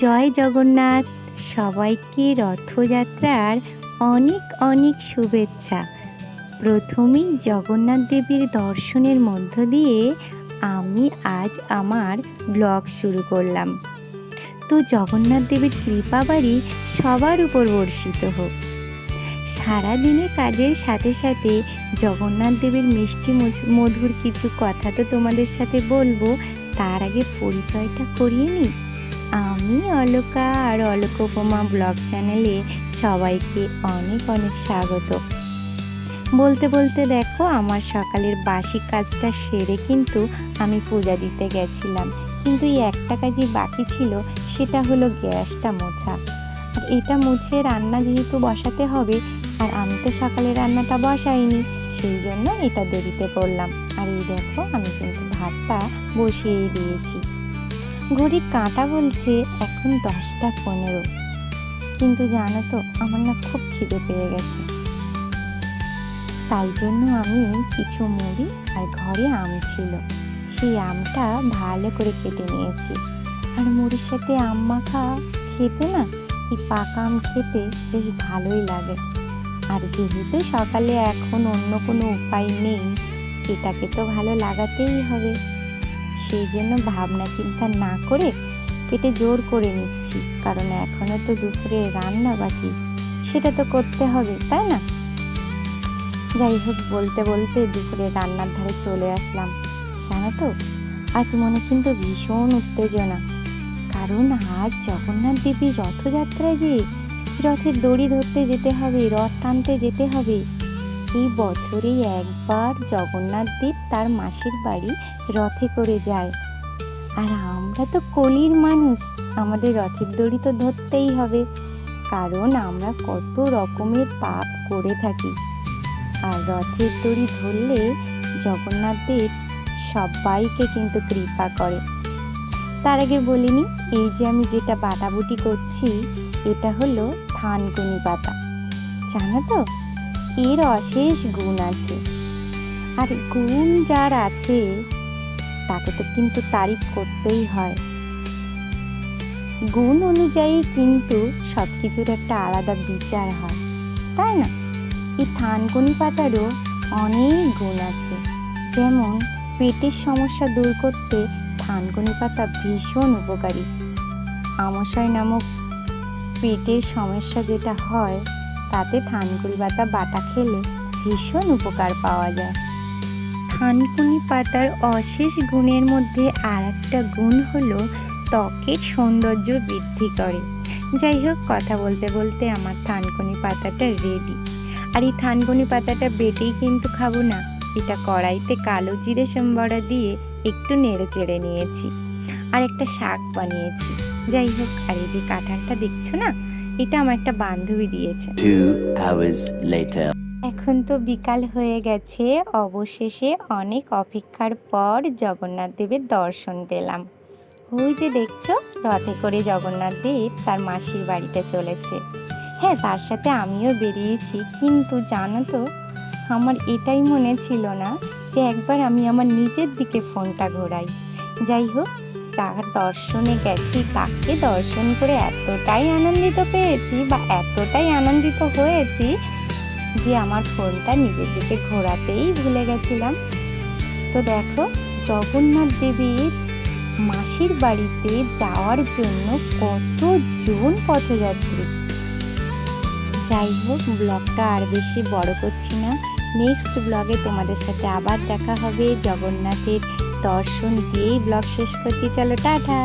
জয় জগন্নাথ। সবাইকে রথযাত্রার অনেক অনেক শুভেচ্ছা। প্রথমেই জগন্নাথ দেবের দর্শনের মধ্য দিয়ে আমি আজ আমার ব্লগ শুরু করলাম। তো জগন্নাথ দেবের কৃপাবাড়ি সবার উপর বর্ষিত হোক। সারাদিনে কাজের সাথে সাথে জগন্নাথ দেবের মিষ্টি মধুর কিছু কথা তো তোমাদের সাথে বলবো। তার আগে পরিচয়টা করিয়ে নিই। আমি অলকা আর অলকোপমা ব্লগ চ্যানেলে সবাইকে অনেক অনেক স্বাগত। বলতে বলতে দেখো আমার সকালের বাসি কাজটা সেরে কিন্তু আমি পূজা দিতে গেছিলাম, কিন্তু এই একটা কাজই বাকি ছিল, সেটা হলো গ্যাসটা মোছা। আর এটা মুছে রান্না যেহেতু বসাতে হবে, আর আমি তো সকালে রান্নাটা বসাইনি, সেই জন্য এটা দেরিতে করলাম। আর এই দেখো আমি কিন্তু ভাতটা বসিয়েই দিয়েছি। ঘড়ির কাঁটা বলছে এখন 10টা 15, কিন্তু জানো তো আমার না খুব খিদে পেয়ে গেছে। তাই জন্য আমি কিছু মুড়ি আর ঘরে আম ছিল, সেই আমটা ভালো করে কেটে নিয়েছি। আর মুড়ির সাথে আম মাখা খেতে না, এই পাকা আম খেতে বেশ ভালোই লাগে। আর যেহেতু সকালে এখন অন্য কোনো উপায় নেই, এটাকে তো ভালো লাগাতেই হবে। সেই জন্য ভাবনা চিন্তা না করে পেটে জোর করে নিচ্ছি, কারণ এখনো তো দুপুরে রান্না বাকি, সেটা তো করতে হবে, তাই না? যাই হোক, বলতে বলতে দুপুরে রান্নার ধারে চলে আসলাম। জানো তো আজ মনে কিন্তু ভীষণ উত্তেজনা, কারণ আজ জগন্নাথ দেবীর রথযাত্রায় যে রথের দড়ি ধরতে যেতে হবে, রথ টানতে যেতে হবে। এই বছরে একবার জগন্নাথ দেব তার মাসির বাড়ি রথে করে যায়, আর আমরা তো কলির মানুষ, আমাদের রথের দড়ি তো ধরতেই হবে, কারণ আমরা কত রকমের পাপ করে থাকি। আর রথের দড়ি ধরলে জগন্নাথ দেব সবাইকে কিন্তু কৃপা করে। তার আগে বলিনি, এই যে আমি যেটা বাটাবুটি করছি, এটা হলো থানকুনি পাতা। জানো তো এর অশেষ গুণ আছে, আর গুণ যার আছে তাকে তো কিন্তু তারিফ করতেই হয়। গুণ অনুযায়ী কিন্তু সব কিছুর একটা আলাদা বিচার হয়, তাই না? এই থানকুনি পাতারও অনেক গুণ আছে। যেমন পেটের সমস্যা দূর করতে থানকুনি পাতা ভীষণ উপকারী। আমাশয় নামক পেটের সমস্যা যেটা হয়, তাতে থানকুনি পাতা বাটা খেলে ভীষণ উপকার পাওয়া যায়। থানকুনি পাতার অশেষ গুণের মধ্যে আর একটা গুণ হলো ত্বকের সৌন্দর্য বৃদ্ধি করে। যাই হোক, কথা বলতে বলতে আমার থানকুনি পাতাটা রেডি। আর এই থানকুনি পাতাটা বেটেই কিন্তু খাবো না, এটা কড়াইতে কালো জিরে সম্বরা দিয়ে একটু নেড়ে চেড়ে নিয়েছি, আর একটা শাক বানিয়েছি। যাই হোক, আর এই যে কাঁঠালটা দেখছো না, এটা আমার একটা বান্ধবী দিয়েছে। 2 hours later. এখন তো বিকাল হয়ে গেছে, অবশেষে অনেক অপেক্ষার পর জগন্নাথ দেবের দর্শন পেলাম। ওই যে দেখছো, রথে করে জগন্নাথ দেব তার মাসির বাড়িতে চলেছে। হ্যাঁ, তার সাথে আমিও বেরিয়েছি, কিন্তু জানো তো আমার এটাই মনে ছিল না যে একবার আমি আমার নিজের দিকে ফোনটা ঘোরাই। যাই হোক, যার দর্শনে গেছি তাকে দর্শন করে এতটাই আনন্দিত পেয়েছি বা এতটাই আনন্দিত হয়েছি যে আমার ফোনটা নিজের দিকে ঘোরাতেই ভুলে গেছিলাম। তো দেখো, জগন্নাথ দেবের মাসির বাড়িতে যাওয়ার জন্য কতজন পথযাত্রী। যাই হোক, ব্লগটা আর বেশি বড় করছি না। নেক্সট ব্লগে তোমাদের সাথে আবার দেখা হবে। জগন্নাথের দর্শন দিয়েই ব্লগ শেষ করছি। চলো, টাটা।